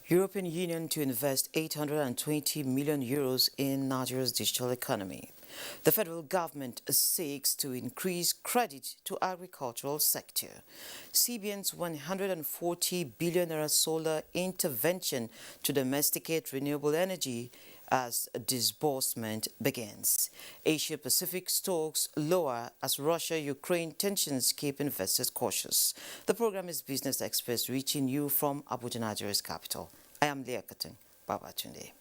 European Union to invest 820 million euros in Nigeria's digital economy. The federal government seeks to increase credit to agricultural sector. CBN's 140 billion naira solar intervention to domesticate renewable energy as disbursement begins. Asia-Pacific stocks lower as Russia-Ukraine tensions keep investors cautious. The program is Business Express, reaching you from Abuja, Nigeria's capital. I am Leah Cotton. Babatunde.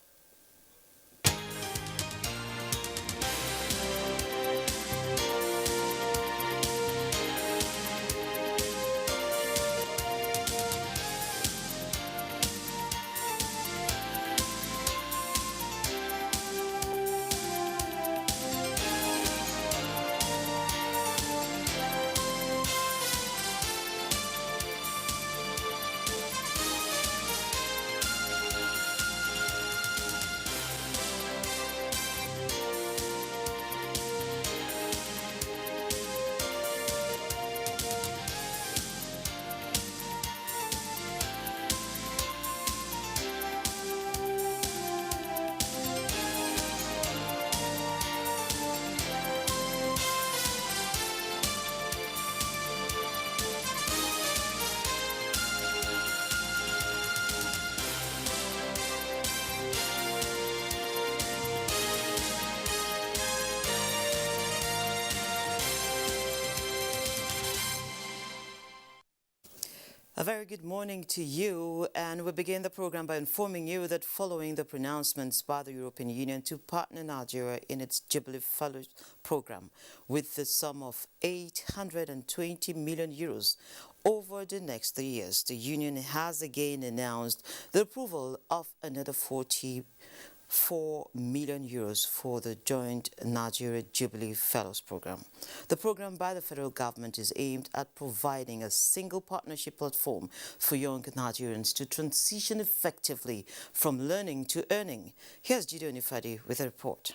A very good morning to you, and we begin the program by informing you that following the pronouncements by the European Union to partner Nigeria in its Jubilee Fellows program with the sum of 820 million euros over the next 3 years, the Union has again announced the approval of another 44 million euros for the joint Nigeria Jubilee Fellows program. The program by the federal government is aimed at providing a single partnership platform for young Nigerians to transition effectively from learning to earning. Here's Gideon Ifadi with a report.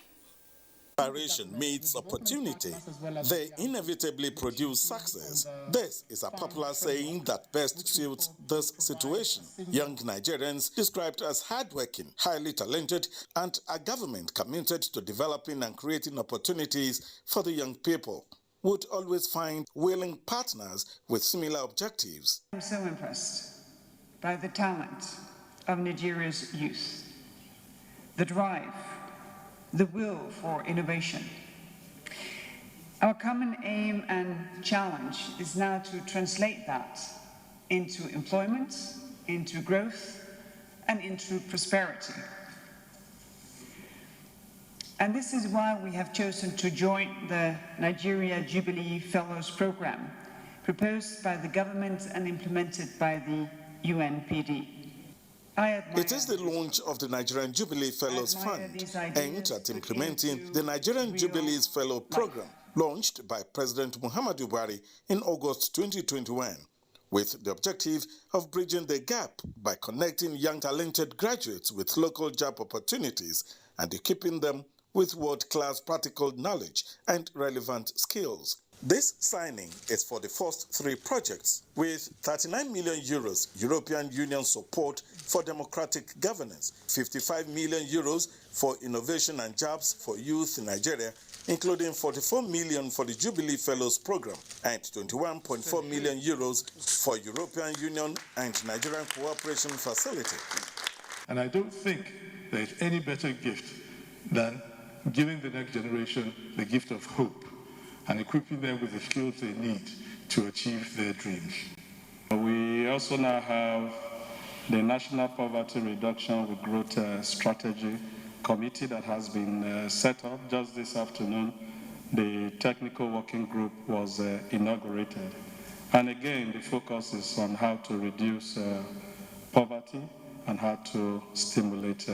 Preparation meets opportunity. They inevitably produce success. This is a popular saying that best suits this situation. Young Nigerians described as hardworking, highly talented, and a government committed to developing and creating opportunities for the young people would always find willing partners with similar objectives. I'm so impressed by the talent of Nigeria's youth, the drive, the will for innovation. Our common aim and challenge is now to translate that into employment, into growth, and into prosperity. And this is why we have chosen to join the Nigeria Jubilee Fellows Program, proposed by the government and implemented by the UNPD. It is the launch of the Nigerian Jubilee Fellows Fund, aimed at implementing the Nigerian Jubilees Fellow Program, launched by President Muhammadu Buhari in August 2021, with the objective of bridging the gap by connecting young talented graduates with local job opportunities and equipping them with world-class practical knowledge and relevant skills. This signing is for the first 3 projects, with 39 million euros European Union support for democratic governance, 55 million euros for innovation and jobs for youth in Nigeria, including 44 million for the Jubilee Fellows program, and 21.4 million euros for European Union and Nigerian Cooperation Facility. And I don't think there is any better gift than giving the next generation the gift of hope and equipping them with the skills they need to achieve their dreams. We also now have the National Poverty Reduction with Growth Strategy Committee that has been set up just this afternoon. The technical working group was inaugurated. And again, the focus is on how to reduce poverty and how to stimulate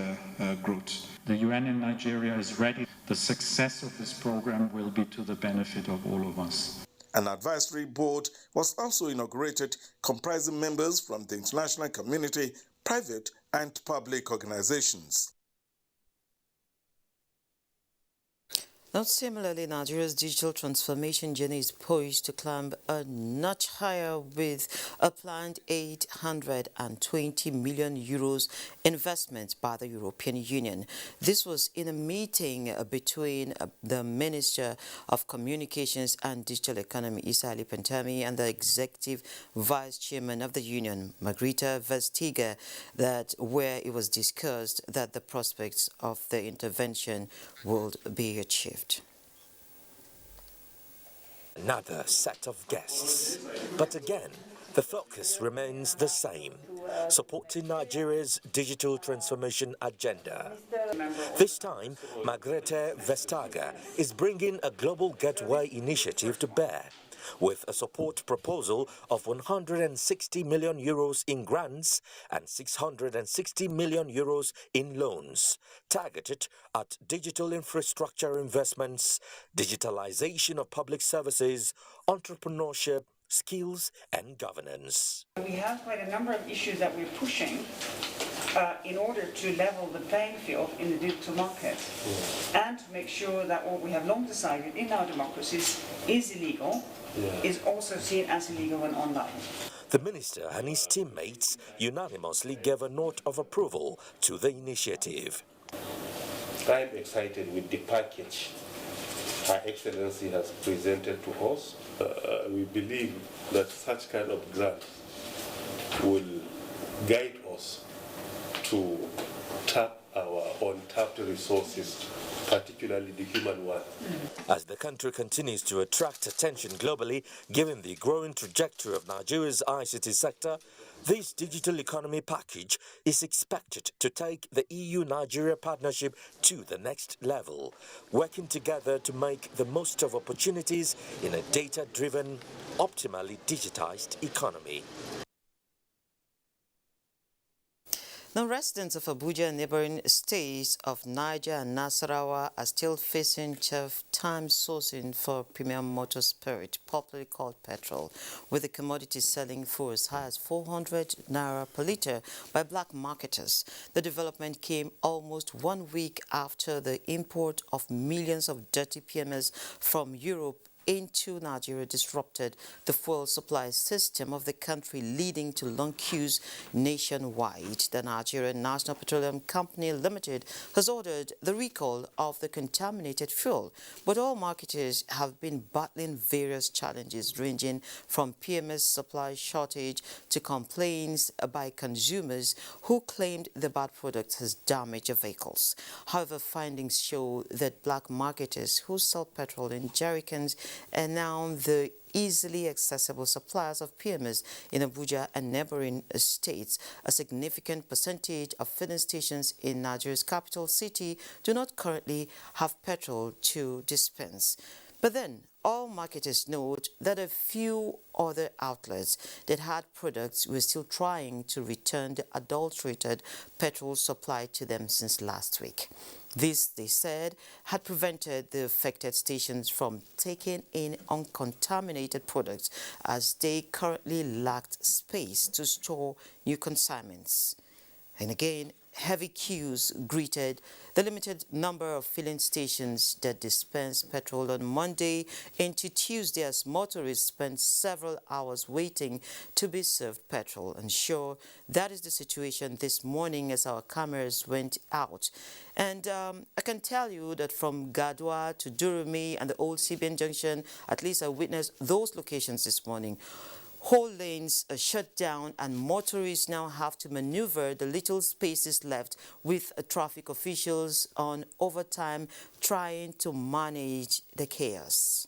growth. The UN in Nigeria is ready. The success of this program will be to the benefit of all of us. An advisory board was also inaugurated, comprising members from the international community, private and public organizations. Now, similarly, Nigeria's digital transformation journey is poised to climb a notch higher with a planned 820 million euros investment by the European Union. This was in a meeting between the Minister of Communications and Digital Economy, Issa Ali Pantami, and the Executive Vice Chairman of the Union, Margrethe Vestager, where it was discussed that the prospects of the intervention would be achieved. Another set of guests. But again, the focus remains the same, supporting Nigeria's digital transformation agenda. This time, Margrethe Vestager is bringing a global gateway initiative to bear, with a support proposal of 160 million euros in grants and 660 million euros in loans, targeted at digital infrastructure investments, digitalization of public services, entrepreneurship, skills and governance. We have quite a number of issues that we're pushing in order to level the playing field in the digital market and to make sure that what we have long decided in our democracies is illegal is also seen as illegal when online. The minister and his teammates unanimously gave a note of approval to the initiative. I'm excited with the package Her Excellency has presented to us. We believe that such kind of grant will guide us to tap our untapped resources, particularly the human one. As the country continues to attract attention globally, given the growing trajectory of Nigeria's ICT sector, this digital economy package is expected to take the EU-Nigeria partnership to the next level, working together to make the most of opportunities in a data-driven, optimally digitized economy. Now, residents of Abuja and neighboring states of Niger and Nasarawa are still facing tough time sourcing for premium motor spirit, popularly called petrol, with the commodity selling for as high as 400 naira per litre by black marketers. The development came almost 1 week after the import of millions of dirty PMS from Europe into Nigeria disrupted the fuel supply system of the country, leading to long queues nationwide. The Nigerian National Petroleum Company Limited has ordered the recall of the contaminated fuel, but all marketers have been battling various challenges ranging from PMS supply shortage to complaints by consumers who claimed the bad product has damaged their vehicles. However, findings show that black marketers who sell petrol in jerrycans are now the easily accessible suppliers of PMS in Abuja and neighboring states. A significant percentage of filling stations in Nigeria's capital city do not currently have petrol to dispense. But then, all marketers note that a few other outlets that had products were still trying to return the adulterated petrol supplied to them since last week. This, they said, had prevented the affected stations from taking in uncontaminated products as they currently lacked space to store new consignments. And again, heavy queues greeted the limited number of filling stations that dispense petrol on Monday into Tuesday as motorists spent several hours waiting to be served petrol. And sure, that is the situation this morning as our cameras went out. And I can tell you that from Gadwa to Durumi and the old CBN Junction, at least I witnessed those locations this morning. Whole lanes are shut down and motorists now have to maneuver the little spaces left with traffic officials on overtime trying to manage the chaos.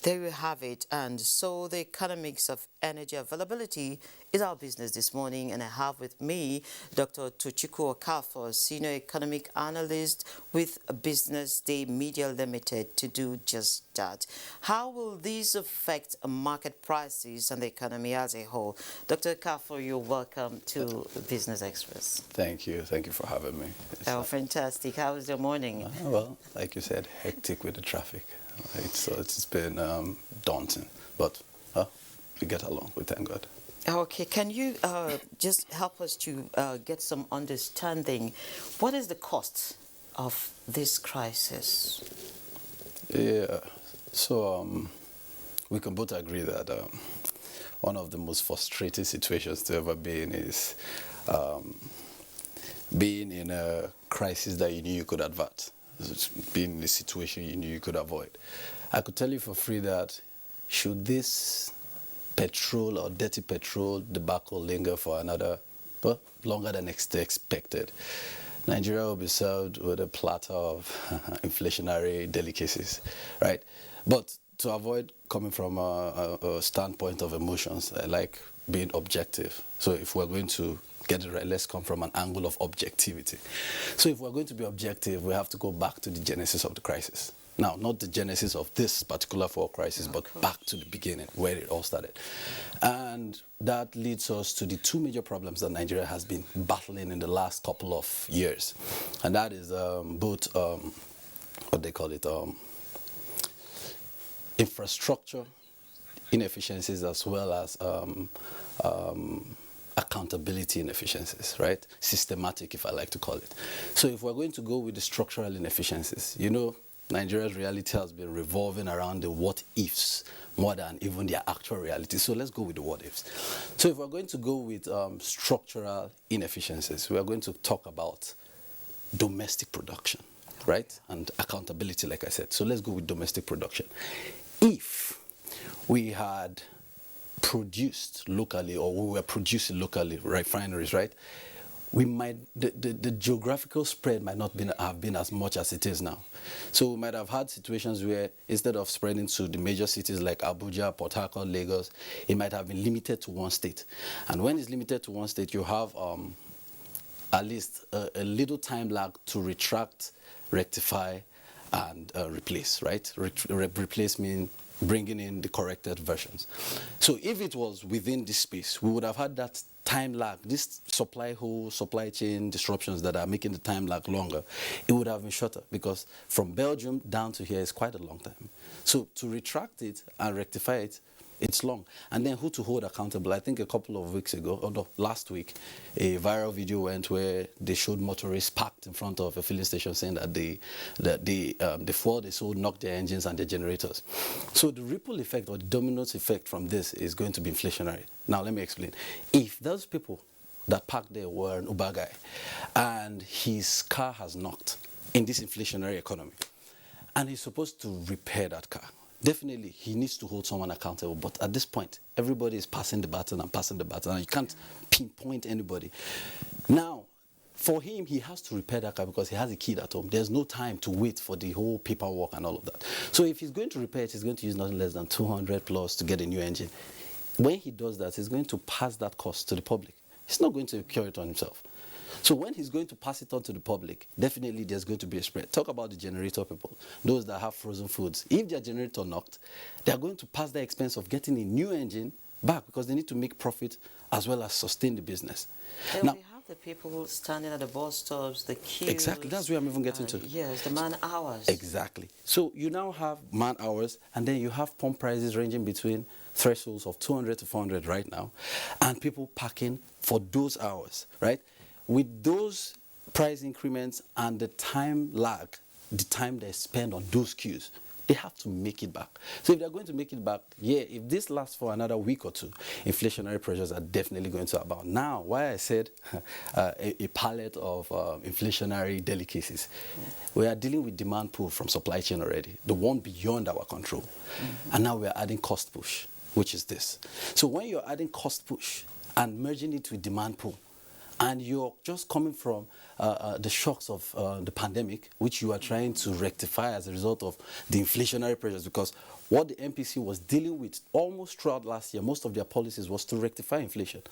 There you have it. And so the economics of energy availability is our business this morning. And I have with me Dr. Tochukwu Okafor, Senior Economic Analyst with Business Day Media Limited, to do just that. How will these affect market prices and the economy as a whole? Dr. Okafor, you're welcome to Business Express. Thank you. Thank you for having me. Fantastic. How was your morning? Well, like you said, hectic with the traffic. Right? So it's been daunting, but we get along, we thank God. Okay, can you just help us to get some understanding? What is the cost of this crisis? Yeah, so we can both agree that one of the most frustrating situations to ever be in is being in a crisis that you knew you could avert, being in a situation you knew you could avoid. I could tell you for free that should this petrol or dirty petrol debacle linger for another, well, longer than expected, Nigeria will be served with a platter of inflationary delicacies, right? But to avoid coming from a standpoint of emotions, I like being objective. So if we're going to get it right, let's come from an angle of objectivity. So if we're going to be objective, we have to go back to the genesis of the crisis. Now, not the genesis of this particular fall crisis, but back to the beginning, where it all started. And that leads us to the two major problems that Nigeria has been battling in the last couple of years. And that is both, what they call it, infrastructure inefficiencies as well as accountability inefficiencies, right? Systematic, if I like to call it. So if we're going to go with the structural inefficiencies, you know, Nigeria's reality has been revolving around the what-ifs more than even their actual reality. So let's go with the what-ifs. So if we're going to go with structural inefficiencies, we are going to talk about domestic production, right? And accountability, like I said. So let's go with domestic production. If we had produced locally, or we were producing locally refineries, right? We might, the geographical spread might not have been as much as it is now. So we might have had situations where instead of spreading to the major cities like Abuja, Port Harcourt, Lagos, it might have been limited to one state. And when it's limited to one state, you have at least a little time lag to retract, rectify, and replace, right? Replace means bringing in the corrected versions. So if it was within this space, we would have had that time lag, this supply chain disruptions that are making the time lag longer, it would have been shorter, because from Belgium down to here is quite a long time. So to retract it and rectify it, it's long. And then who to hold accountable? I think a couple of weeks ago, or no, last week, a viral video went where they showed motorists parked in front of a filling station saying that the fuel they sold knocked their engines and their generators. So the ripple effect or the dominoes effect from this is going to be inflationary. Now let me explain. If those people that parked there were an Uber guy and his car has knocked in this inflationary economy and he's supposed to repair that car, definitely, he needs to hold someone accountable. But at this point, everybody is passing the baton, and you can't pinpoint anybody. Now, for him, he has to repair that car because he has a kid at home. There's no time to wait for the whole paperwork and all of that. So if he's going to repair it, he's going to use nothing less than 200 plus to get a new engine. When he does that, he's going to pass that cost to the public. He's not going to cure it on himself. So when he's going to pass it on to the public, definitely there's going to be a spread. Talk about the generator people, those that have frozen foods. If their generator knocked, they're going to pass the expense of getting a new engine back because they need to make profit as well as sustain the business. Now, we have the people standing at the bus stops, the queues. Exactly, that's where I'm even getting to. Yes, the man hours. Exactly. So you now have man hours, and then you have pump prices ranging between thresholds of 200 to 400 right now, and people packing for those hours, right? With those price increments and the time lag, the time they spend on those queues, they have to make it back. So if they're going to make it back, yeah, if this lasts for another week or two, inflationary pressures are definitely going to abound. Now, why I said a palette of inflationary delicacies, we are dealing with demand pull from supply chain already, the one beyond our control. And now we are adding cost push, which is this. So when you're adding cost push and merging it with demand pull, and you're just coming from the shocks of the pandemic, which you are trying to rectify as a result of the inflationary pressures, because what the MPC was dealing with almost throughout last year, most of their policies was to rectify inflation.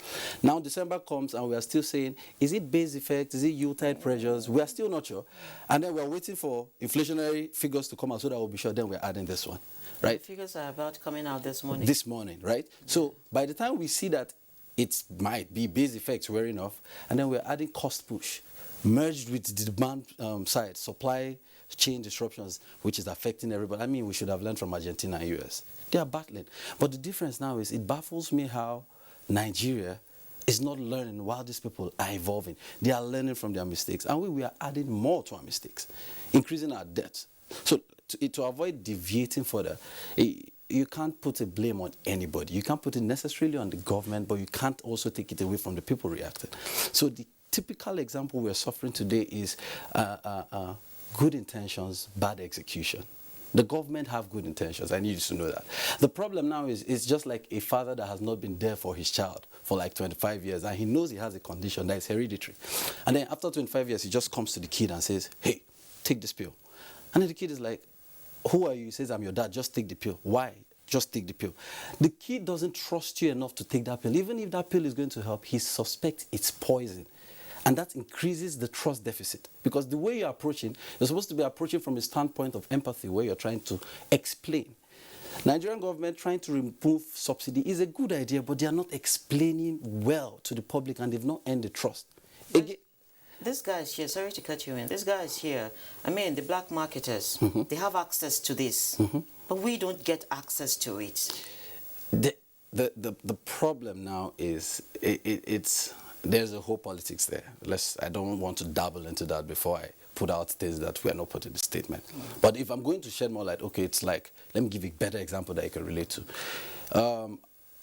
Now December comes and we are still saying, is it base effect, is it Yuletide pressures? We are still not sure. And then we're waiting for inflationary figures to come out so that we'll be sure, then we're adding this one, right? The figures are about coming out this morning. This morning, right? So by the time we see that it might be base effects wearing off, and then we're adding cost push, merged with the demand side, supply chain disruptions, which is affecting everybody. I mean, we should have learned from Argentina and US. They are battling. But the difference now is it baffles me how Nigeria, is not learning while these people are evolving. They are learning from their mistakes. And we are adding more to our mistakes, increasing our debt. So to avoid deviating further, you can't put a blame on anybody. You can't put it necessarily on the government, but you can't also take it away from the people reacting. So the typical example we're suffering today is good intentions, bad execution. The government have good intentions. I need you to know that. The problem now is it's just like a father that has not been there for his child for like 25 years, and he knows he has a condition that is hereditary. And then after 25 years, he just comes to the kid and says, hey, take this pill. And then the kid is like, who are you? He says, I'm your dad. Just take the pill. Why? Just take the pill. The kid doesn't trust you enough to take that pill. Even if that pill is going to help, he suspects it's poison. And that increases the trust deficit. Because the way you're approaching, you're supposed to be approaching from a standpoint of empathy where you're trying to explain. Nigerian government trying to remove subsidy is a good idea, but they are not explaining well to the public and they've not earned the trust. Again, this guy is here, sorry to cut you in, this guy is here. I mean, the black marketers, they have access to this, but we don't get access to it. The problem now is there's a whole politics there. I don't want to dabble into that before I put out things that we are not put in the statement. But if I'm going to shed more light, okay, it's like, let me give you a better example that you can relate to.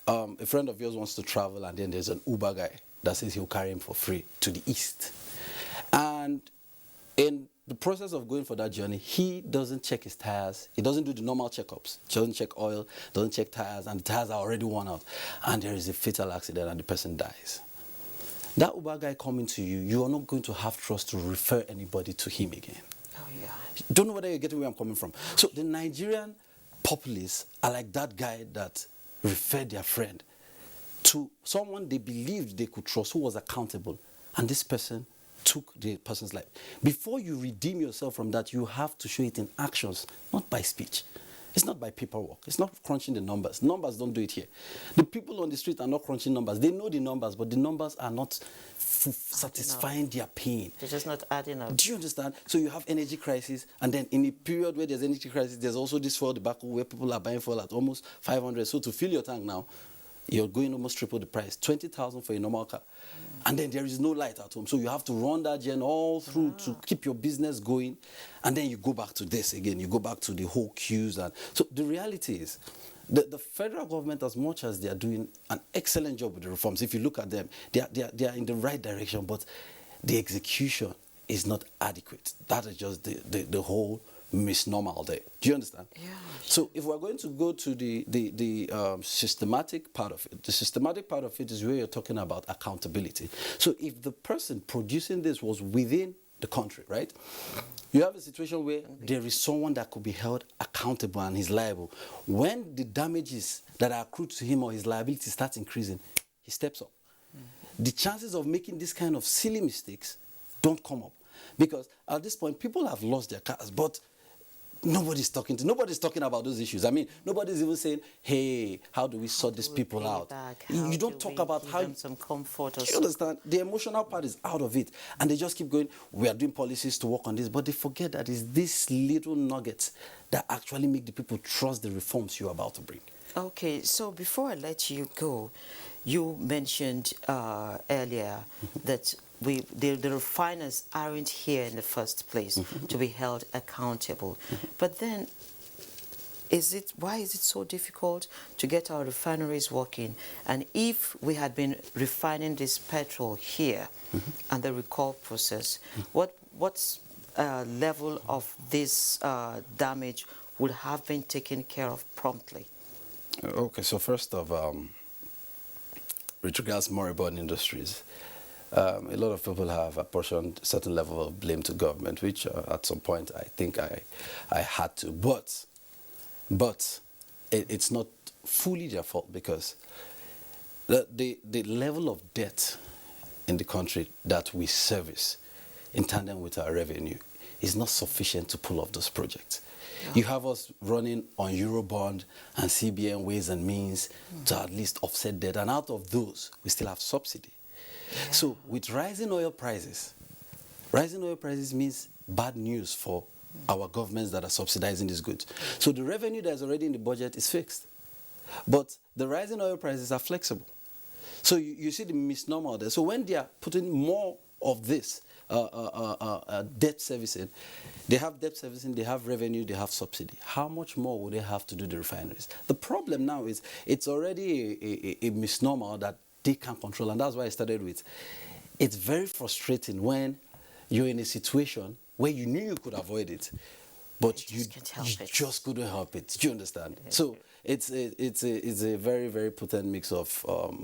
A friend of yours wants to travel, and then there's an Uber guy that says he'll carry him for free to the east. And in the process of going for that journey, he doesn't check his tires. He doesn't do the normal checkups. He doesn't check oil, doesn't check tires, and the tires are already worn out. And there is a fatal accident and the person dies. That Uber guy coming to you, you are not going to have trust to refer anybody to him again. Oh, yeah. Don't know whether you're getting where I'm coming from. So the Nigerian populace are like that guy that referred their friend to someone they believed they could trust, who was accountable. And this person took the person's life. Before you redeem yourself from that, you have to show it in actions, not by speech. It's not by paperwork. It's not crunching the numbers. Numbers don't do it here. The people on the street are not crunching numbers. They know the numbers, but the numbers are not satisfying their pain. They're just not adding up. Do you understand? So you have energy crisis, and then in a period where there's energy crisis, there's also this fuel debacle where people are buying fuel at almost 500. So to fill your tank now, you're going almost triple the price, 20,000 for a normal car. And then there is no light at home. So you have to run that gen all through to keep your business going. And then you go back to this again. You go back to the whole queues. And so the reality is, the federal government, as much as they are doing an excellent job with the reforms, if you look at them, they are in the right direction, but the execution is not adequate. That is just the whole misnomer there. Do you understand? Yeah. So if we're going to go to the systematic part of it, the systematic part of it is where you're talking about accountability. So if the person producing this was within the country, right? You have a situation where there is someone that could be held accountable and he's liable. When the damages that are accrued to him or his liability starts increasing, he steps up. The chances of making this kind of silly mistakes don't come up. Because at this point, people have lost their cars, but nobody's talking about those issues. I mean, nobody's even saying, hey, how do we sort these people out? You don't talk about how some comfort or you understand? The emotional part is out of it. And they just keep going, we are doing policies to work on this, but they forget that it's these little nuggets that actually make the people trust the reforms you're about to bring. Okay, so before I let you go, you mentioned earlier that the refiners aren't here in the first place to be held accountable. But then, why is it so difficult to get our refineries working? And if we had been refining this petrol here and the recall process, what's level of this damage would have been taken care of promptly? Okay, so first of with regards to moribund industries, a lot of people have apportioned a certain level of blame to government, which at some point I think I had to. But it's not fully their fault, because the level of debt in the country that we service in tandem with our revenue is not sufficient to pull off those projects. Yeah. You have us running on Eurobond and CBN ways and means to at least offset debt, and out of those, we still have subsidy. Yeah. So with rising oil prices means bad news for our governments that are subsidizing these goods. So the revenue that's already in the budget is fixed, but the rising oil prices are flexible. So you see the misnomer there. So when they are putting more of this debt servicing, they have debt servicing, they have revenue, they have subsidy. How much more will they have to do the refineries? The problem now is it's already a misnomer that they can't control, and that's why I started with. It's very frustrating when you're in a situation where you knew you could avoid it, but you just couldn't help it. Do you understand? So it's a very, very potent mix of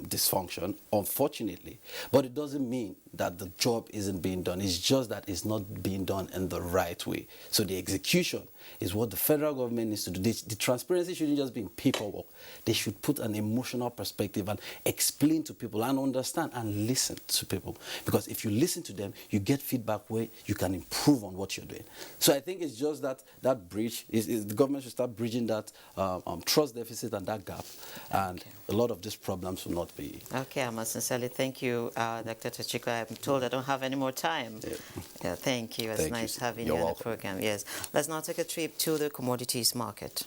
dysfunction, unfortunately. But it doesn't mean that the job isn't being done. It's just that it's not being done in the right way. So the execution is what the federal government needs to do. The transparency shouldn't just be in paperwork. They should put an emotional perspective and explain to people and understand and listen to people. Because if you listen to them, you get feedback where you can improve on what you're doing. So I think it's just that bridge. The government should start bridging that trust deficit and that gap. And a lot of these problems will not be. Okay, I must sincerely thank you, Dr. Tochiko. I'm told I don't have any more time. Yeah, thank you. It's nice having you on the program. Yes. Let's now take a trip to the commodities market.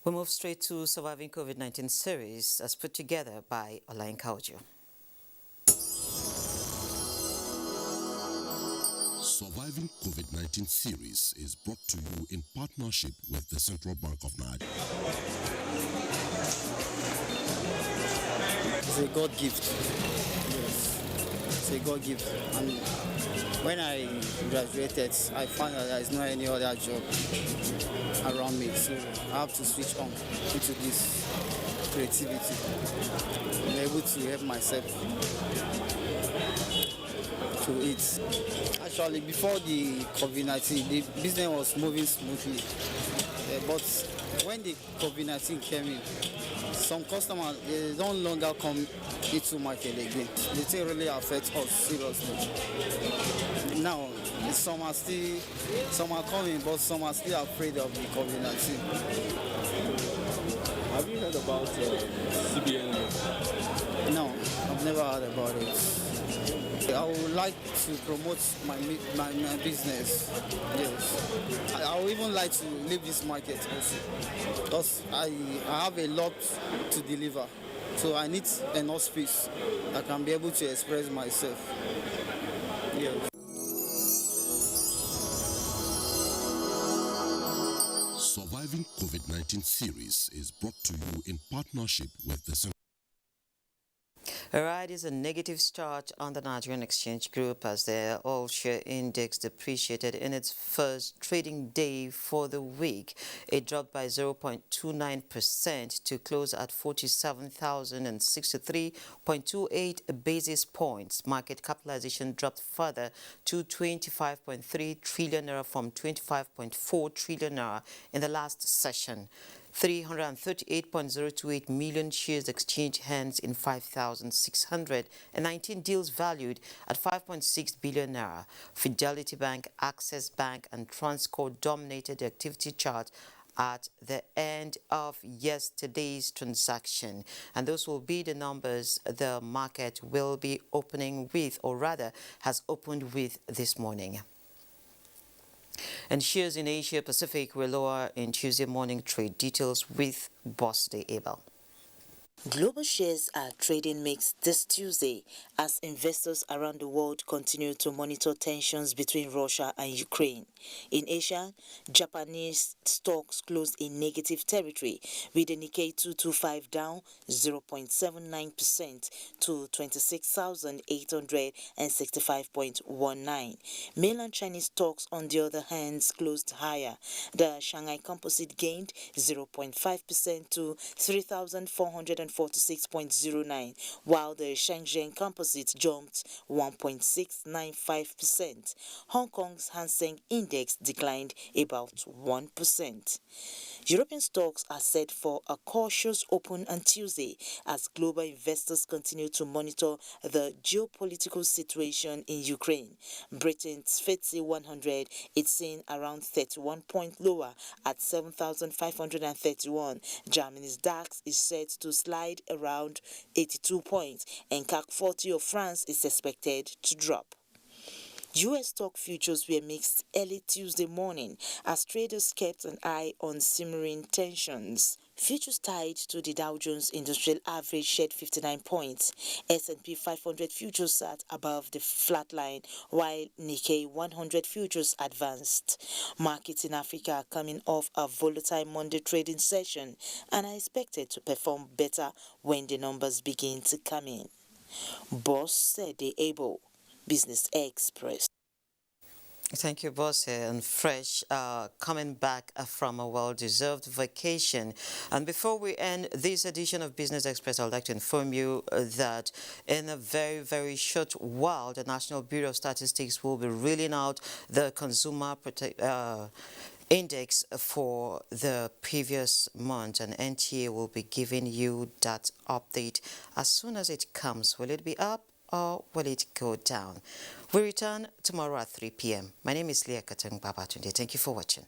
We move straight to Surviving COVID-19 series as put together by Olain Kaujo. Surviving COVID-19 series is brought to you in partnership with the Central Bank of Nigeria. It's a God gift. Yes, it's a God gift. And when I graduated, I found that there is not any other job around me, so I have to switch on into this creativity. I'm able to help myself to eat. Actually, before the COVID-19, the business was moving smoothly, but when the COVID-19 came in, some customers they don't longer come into market again. The thing really affects us seriously. Now, some are coming, but some are still afraid of the COVID-19. Have you heard about CBN? No, I've never heard about it. I would like to promote my business. Yes, I would even like to leave this market also, because I have a lot to deliver. So I need enough space that I can be able to express myself. Yes. Surviving COVID-19 series is brought to you in partnership with the Central. All right, is a negative start on the Nigerian Exchange Group as the all-share index depreciated in its first trading day for the week. It dropped by 0.29% to close at 47,063.28 basis points. Market capitalization dropped further to 25.3 trillion naira from 25.4 trillion naira in the last session. 338.028 million shares exchanged hands in 5,619 deals valued at 5.6 billion naira. Fidelity Bank, Access Bank, and Transcorp dominated the activity chart at the end of yesterday's transaction. And those will be the numbers the market will be opening with, or rather has opened with this morning. And shares in Asia Pacific were lower in Tuesday morning trade. Details with Bossday Abel. Global shares are trading mixed this Tuesday as investors around the world continue to monitor tensions between Russia and Ukraine. In Asia, Japanese stocks closed in negative territory, with the Nikkei 225 down 0.79% to 26,865.19. Mainland Chinese stocks, on the other hand, closed higher. The Shanghai Composite gained 0.5% to 3,400 146.09, while the Shenzhen Composite jumped 1.695%. Hong Kong's Hang Seng Index declined about 1%. European stocks are set for a cautious open on Tuesday as global investors continue to monitor the geopolitical situation in Ukraine. Britain's FTSE 100 is seen around 31 points lower at 7,531. Germany's DAX is set to slide around 82 points, and CAC 40 of France is expected to drop. U.S. stock futures were mixed early Tuesday morning as traders kept an eye on simmering tensions. Futures tied to the Dow Jones Industrial Average shed 59 points. S&P 500 futures sat above the flat line, while Nikkei 100 futures advanced. Markets in Africa are coming off a volatile Monday trading session and are expected to perform better when the numbers begin to come in. Boss said they able. Business Express. Thank you, Boss, and Fresh, coming back from a well-deserved vacation. And before we end this edition of Business Express, I would like to inform you that in a very, very short while, the National Bureau of Statistics will be reeling out the Consumer Index for the previous month, and NTA will be giving you that update as soon as it comes. Will it be up or will it go down? We return tomorrow at 3 p.m. My name is Leah Katang Babatunde. Thank you for watching.